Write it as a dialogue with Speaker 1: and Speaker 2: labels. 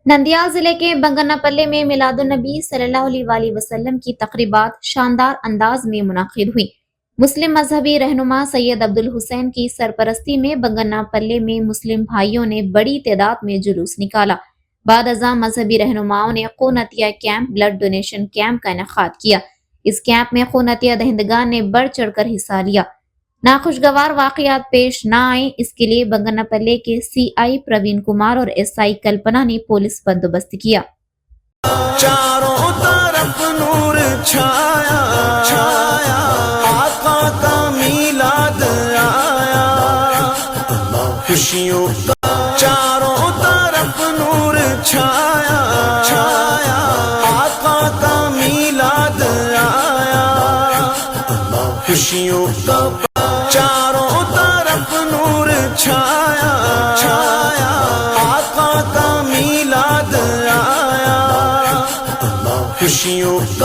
Speaker 1: नंदियाल जिले के बंगनापल्ले में मिलादुन्नबी सल्लल्लाहु अलैहि वसल्लम की तकरीबात शानदार अंदाज में मुनाकिद हुई। मुस्लिम मजहबी रहनुमा सैयद अब्दुल हुसैन की सरपरस्ती में बंगनापल्ले में मुस्लिम भाइयों ने बड़ी तादाद में जुलूस निकाला। बाद अज़ां मजहबी रहनुमाओं ने खूनअतिया कैंप, ब्लड डोनेशन कैंप का इनेकाद किया। इस कैंप में खूनअतिया दहिंदगान ने बढ़ चढ़ कर हिस्सा लिया। नाखुशगवार वाकयात पेश न आए, इसके लिए बंगनापल्ले के CI प्रवीण कुमार और SI कल्पना ने पुलिस बंदोबस्त किया।
Speaker 2: चारों तरफ नूर छाया छाया, आका का मीलाद आया, खुशियों का चारों तरफ नूर छाया छाया, आका का मीलाद आया, खुशियों का चारों तरफ नूर छाया छाया, आका का मीलाद आया, खुशियों का